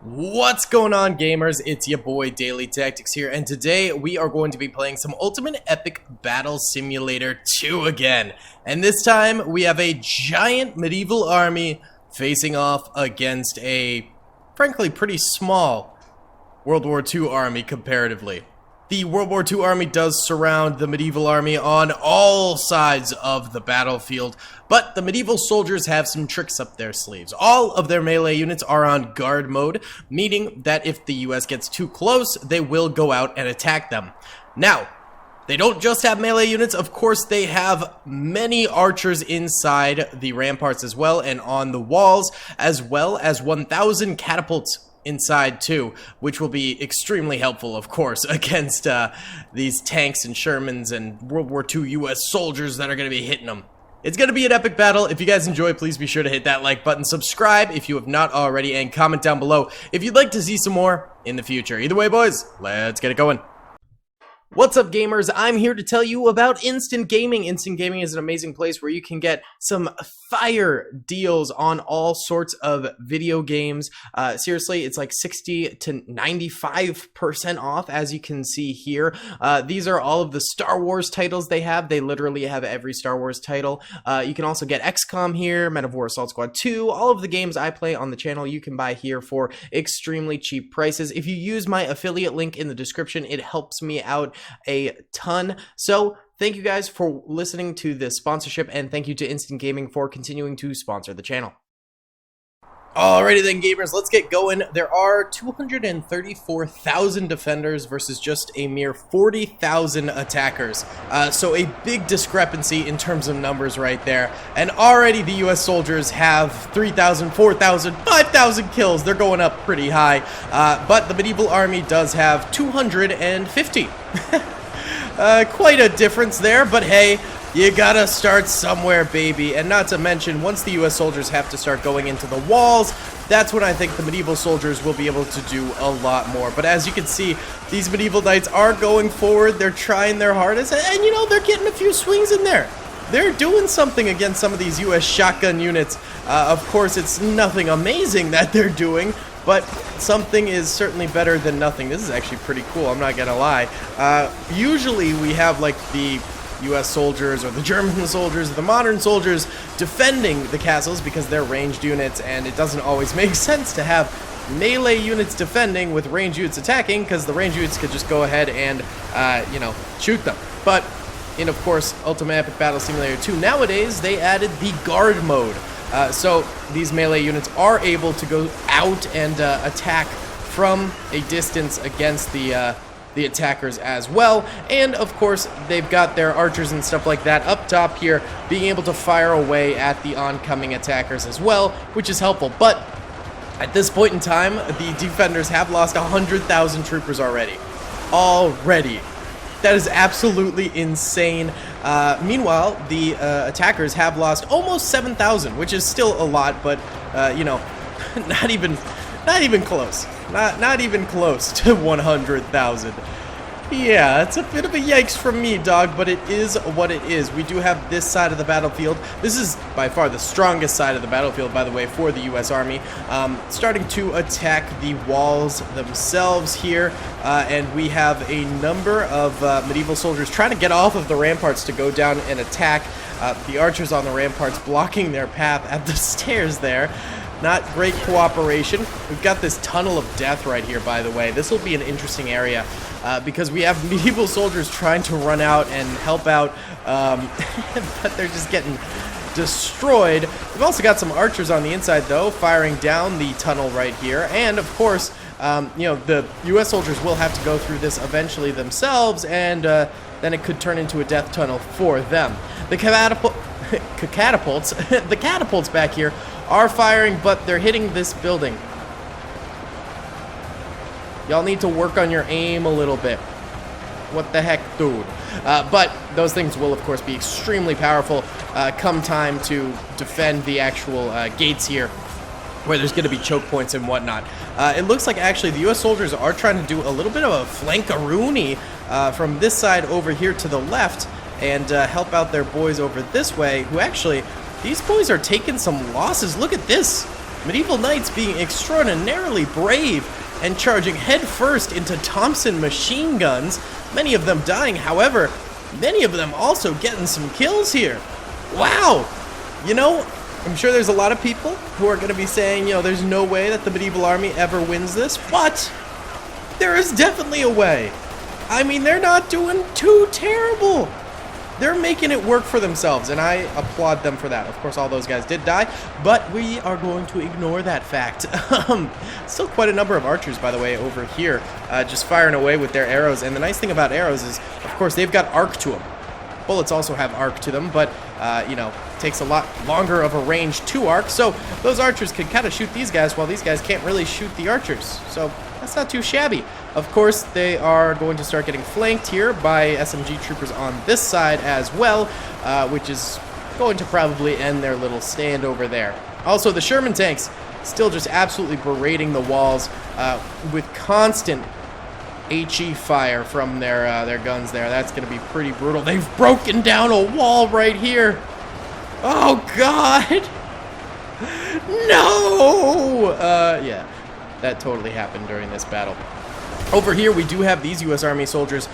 What's going on, gamers? It's your boy Daily Tactics here, and today we are going to be playing some Ultimate Epic Battle Simulator 2 again. And this time we have a giant medieval army facing off against a, frankly, pretty small World War II army comparatively. The World War II army does surround the medieval army on all sides of the battlefield, but the medieval soldiers have some tricks up their sleeves. All of their melee units are on guard mode, meaning that if the US gets too close, they will go out and attack them. Now, they don't just have melee units, of course they have many archers inside the ramparts as well, and on the walls, as well as 1,000 catapults inside too, which will be extremely helpful, of course, against these tanks and Shermans and World War II US soldiers that are going to be hitting them. It's going to be an epic battle. If you guys enjoy, please be sure to hit that like button, subscribe if you have not already, and comment down below if you'd like to see some more in the future. Either way, boys, let's get it going. What's up, gamers? I'm here to tell you about Instant Gaming. Instant Gaming is an amazing place where you can get some fire deals on all sorts of video games. Seriously, it's like 60 to 95% off, as you can see here. These are all of the Star Wars titles they have. They literally have every Star Wars title. You can also get XCOM here, Men of War Assault Squad 2. All of the games I play on the channel you can buy here for extremely cheap prices. If you use my affiliate link in the description, it helps me out a ton. So thank you guys for listening to this sponsorship, and thank you to Instant Gaming for continuing to sponsor the channel. Alrighty then, gamers, let's get going. There are 234,000 defenders versus just a mere 40,000 attackers. So a big discrepancy in terms of numbers right there. And already the US soldiers have 3,000, 4,000, 5,000 kills. They're going up pretty high. But the medieval army does have 250. Quite a difference there, but hey, you gotta start somewhere, baby. And not to mention, once the US soldiers have to start going into the walls, that's when I think the medieval soldiers will be able to do a lot more. But as you can see, these medieval knights are going forward. They're trying their hardest, and you know, they're getting a few swings in there. They're doing something against some of these US shotgun units. Of course, it's nothing amazing that they're doing, but something is certainly better than nothing. This is actually pretty cool, I'm not gonna lie. Usually we have like the US soldiers or the German soldiers or the modern soldiers defending the castles because they're ranged units, and it doesn't always make sense to have melee units defending with ranged units attacking, because the ranged units could just go ahead and, you know, shoot them. But in, of course, Ultimate Epic Battle Simulator 2, nowadays they added the guard mode. So these melee units are able to go out and attack from a distance against the attackers as well. And of course, they've got their archers and stuff like that up top here, being able to fire away at the oncoming attackers as well, which is helpful. But at this point in time, the defenders have lost 100,000 troopers already. That is absolutely insane. Meanwhile, the attackers have lost almost 7,000, which is still a lot, but you know, not even close. Not even close to 100,000. Yeah, it's a bit of a yikes from me, dog, but it is what it is. We do have this side of the battlefield. This is by far the strongest side of the battlefield, by the way, for the US Army. Starting to attack the walls themselves here, and we have a number of medieval soldiers trying to get off of the ramparts to go down and attack. The archers on the ramparts blocking their path at the stairs there. Not great cooperation. We've got this tunnel of death right here, by the way. This will be an interesting area because we have medieval soldiers trying to run out and help out, but they're just getting destroyed. We've also got some archers on the inside, though, firing down the tunnel right here. And, of course, you know, the US soldiers will have to go through this eventually themselves, and then it could turn into a death tunnel for them. The catapults back here are firing, but they're hitting this building. Y'all need to work on your aim a little bit. What the heck, dude? But those things will, of course, be extremely powerful come time to defend the actual gates here, where there's going to be choke points and whatnot. It looks like actually the US soldiers are trying to do a little bit of a flankaroonie from this side over here to the left, and help out their boys over this way, who actually, these boys are taking some losses. Look at this. Medieval Knights being extraordinarily brave and charging headfirst into Thompson machine guns, many of them dying. However, many of them also getting some kills here. Wow! You know, I'm sure there's a lot of people who are going to be saying, you know, there's no way that the medieval army ever wins this, but there is definitely a way. I mean, they're not doing too terrible. They're making it work for themselves, and I applaud them for that. Of course, all those guys did die, but we are going to ignore that fact. Still quite a number of archers, by the way, over here, just firing away with their arrows. And the nice thing about arrows is, of course, they've got arc to them. Bullets also have arc to them, but, you know, takes a lot longer of a range to arc. So those archers can kind of shoot these guys while these guys can't really shoot the archers. So that's not too shabby. Of course, they are going to start getting flanked here by SMG troopers on this side as well, which is going to probably end their little stand over there. Also, the Sherman tanks still just absolutely berating the walls with constant HE fire from their guns there. That's going to be pretty brutal. They've broken down a wall right here. Oh, God. No! Yeah, that totally happened during this battle. Over here, we do have these U.S. Army soldiers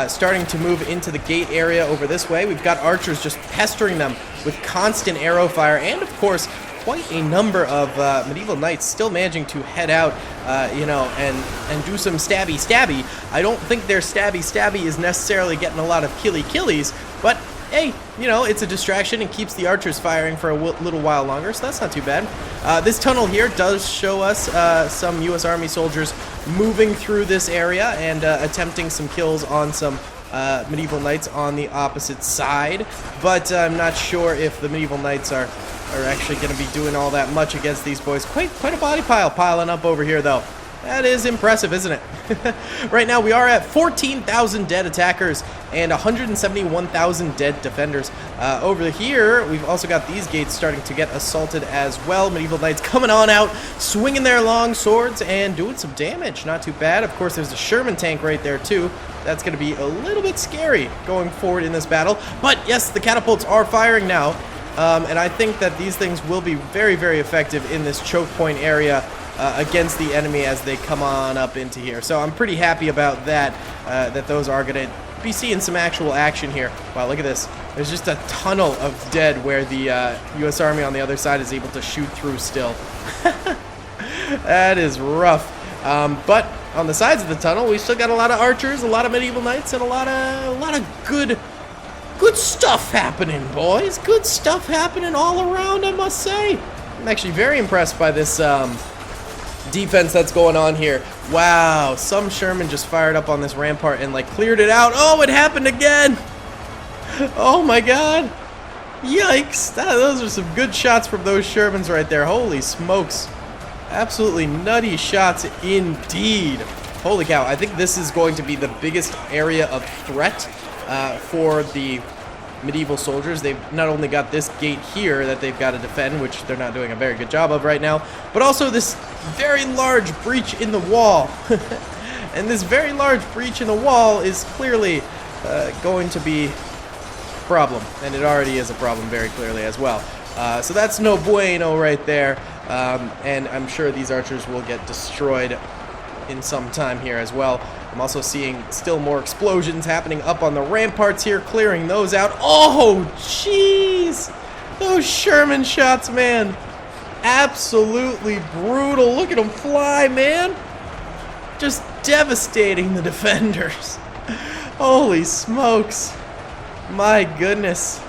starting to move into the gate area over this way. We've got archers just pestering them with constant arrow fire, and of course, quite a number of medieval knights still managing to head out, you know, and do some stabby-stabby. I don't think their stabby-stabby is necessarily getting a lot of killies, but hey, you know, it's a distraction and keeps the archers firing for a little while longer, so that's not too bad. This tunnel here does show us some U.S. Army soldiers moving through this area and attempting some kills on some medieval knights on the opposite side, but I'm not sure if the medieval knights are actually going to be doing all that much against these boys. Quite a body pile piling up over here, though. That is impressive, isn't it? Right now, we are at 14,000 dead attackers and 171,000 dead defenders. Over here, we've also got these gates starting to get assaulted as well. Medieval knights coming on out, swinging their long swords and doing some damage. Not too bad. Of course, there's a Sherman tank right there, too. That's going to be a little bit scary going forward in this battle. But yes, the catapults are firing now. And I think that these things will be very, very effective in this choke point area against the enemy as they come on up into here. So I'm pretty happy about that, that those are going to be seeing some actual action here. Wow, look at this. There's just a tunnel of dead where the U.S. Army on the other side is able to shoot through still. That is rough. But on the sides of the tunnel, we still got a lot of archers, a lot of medieval knights, and a lot of good stuff happening, boys. Good stuff happening all around, I must say. I'm actually very impressed by this defense that's going on here. Wow, some Sherman just fired up on this rampart and like cleared it out. Oh, it happened again. Oh my God. Yikes. Those are some good shots from those Shermans right there. Holy smokes. Absolutely nutty shots indeed. Holy cow. I think this is going to be the biggest area of threat for the medieval soldiers. They've not only got this gate here that they've got to defend, which they're not doing a very good job of right now, but also this very large breach in the wall. And this very large breach in the wall is clearly going to be a problem, and it already is a problem very clearly as well. So that's no bueno right there, and I'm sure these archers will get destroyed in some time here as well. I'm also seeing still more explosions happening up on the ramparts here, clearing those out. Oh, jeez! Those Sherman shots, man. Absolutely brutal. Look at them fly, man. Just devastating the defenders. Holy smokes. My goodness.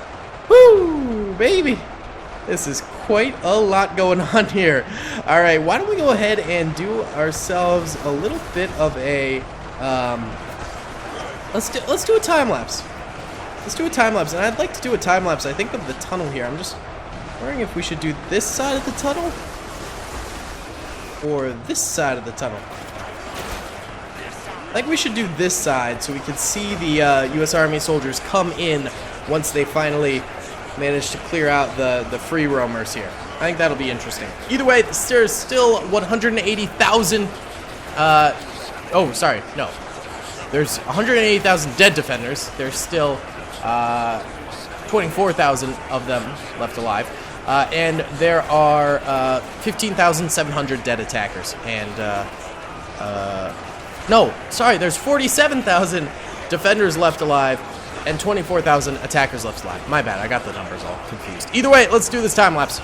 Woo, baby. This is quite a lot going on here. All right, why don't we go ahead and do ourselves a little bit of a let's do a time lapse. Let's do a time lapse, and I'd like to do a time lapse. I think of the tunnel here. I'm just wondering if we should do this side of the tunnel or this side of the tunnel. I think we should do this side so we can see the U.S. Army soldiers come in once they finally manage to clear out the free roamers here. I think that'll be interesting. Either way, there's still 180,000 oh, sorry, no. There's 180,000 dead defenders. There's still 24,000 of them left alive. And there are 15,700 dead attackers. And, no, sorry, there's 47,000 defenders left alive and 24,000 attackers left alive. My bad, I got the numbers all confused. Either way, let's do this time lapse.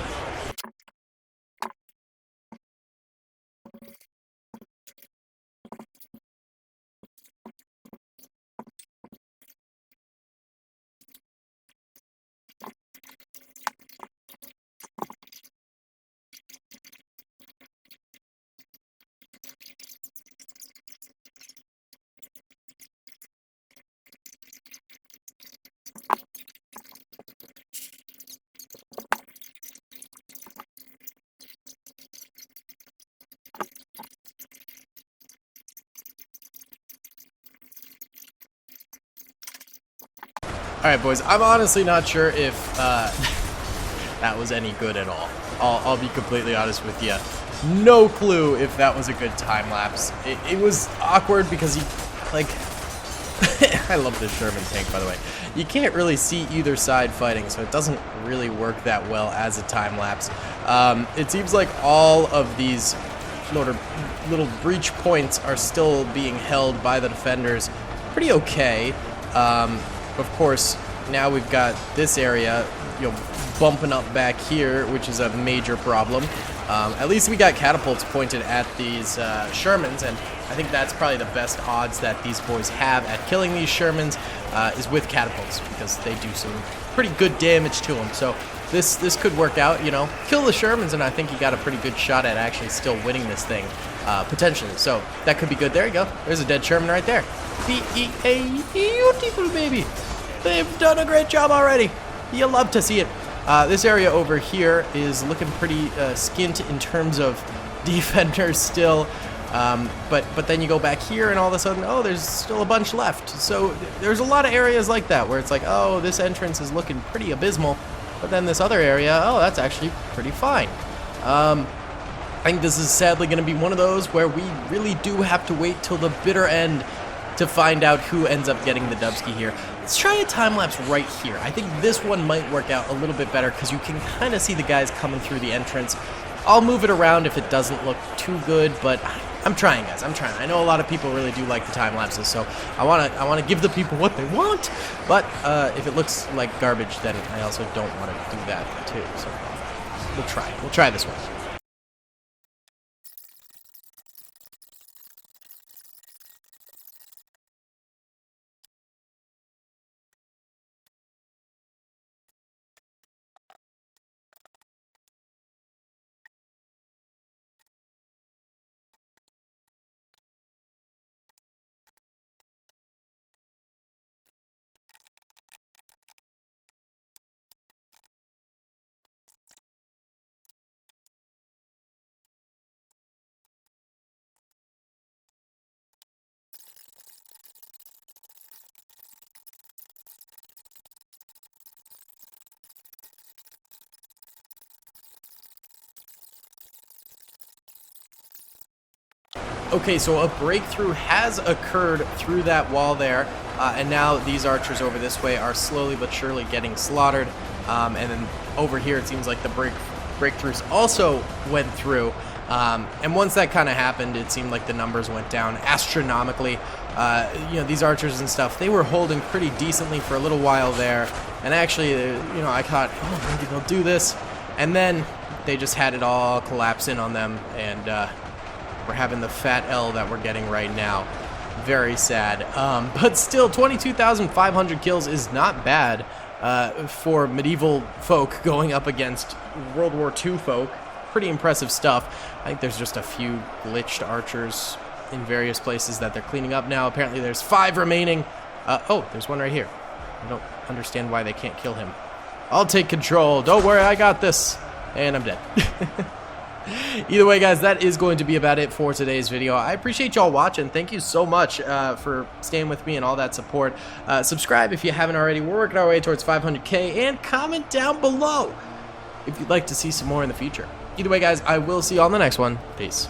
Alright, boys, I'm honestly not sure if that was any good at all. I'll be completely honest with you. No clue if that was a good time lapse. It was awkward because he, like, I love this Sherman tank, by the way. You can't really see either side fighting, so it doesn't really work that well as a time lapse. It seems like all of these little breach points are still being held by the defenders pretty okay. Of course, now we've got this area, bumping up back here, which is a major problem. At least we got catapults pointed at these Shermans, and I think that's probably the best odds that these boys have at killing these Shermans is with catapults, because they do some pretty good damage to them. So this could work out, kill the Shermans, and I think you got a pretty good shot at actually still winning this thing, potentially. So that could be good. There you go. There's a dead Sherman right there. Beautiful baby. They've done a great job already. You love to see it. This area over here is looking pretty skint in terms of defenders still. But then you go back here and all of a sudden, oh, there's still a bunch left. So there's a lot of areas like that where it's like, oh, this entrance is looking pretty abysmal. But then this other area, oh, that's actually pretty fine. I think this is sadly going to be one of those where we really do have to wait till the bitter end to find out who ends up getting the dubski here. Let's try a time lapse right here. I think this one might work out a little bit better because you can kind of see the guys coming through the entrance. I'll move it around if it doesn't look too good, but I'm trying, guys. I'm trying. I know a lot of people really do like the time lapses, so I want to give the people what they want. But if it looks like garbage, then I also don't want to do that too. So we'll try. We'll try this one. Okay, so a breakthrough has occurred through that wall there, and now these archers over this way are slowly but surely getting slaughtered. And then over here, it seems like the breakthroughs also went through. And once that kind of happened, it seemed like the numbers went down astronomically. These archers and stuff, they were holding pretty decently for a little while there. And actually, I thought, oh, maybe they'll do this. And then they just had it all collapse in on them, and we're having the fat L that we're getting right now. Very sad. But still, 22,500 kills is not bad for medieval folk going up against World War II folk. Pretty impressive stuff. I think there's just a few glitched archers in various places that they're cleaning up now. Apparently there's 5 remaining. Oh, there's one right here. I don't understand why they can't kill him. I'll take control. Don't worry, I got this. And I'm dead. Either way, guys, that is going to be about it for today's video. I appreciate y'all watching. Thank you so much for staying with me and all that support. Subscribe if you haven't already. We're working our way towards 500K, and comment down below if you'd like to see some more in the future. Either way, guys, I will see you on the next one. Peace.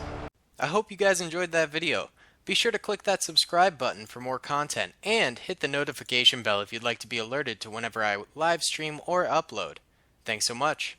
I hope you guys enjoyed that video. Be sure to click that subscribe button for more content, and hit the notification bell if you'd like to be alerted to whenever I live stream or upload. Thanks so much.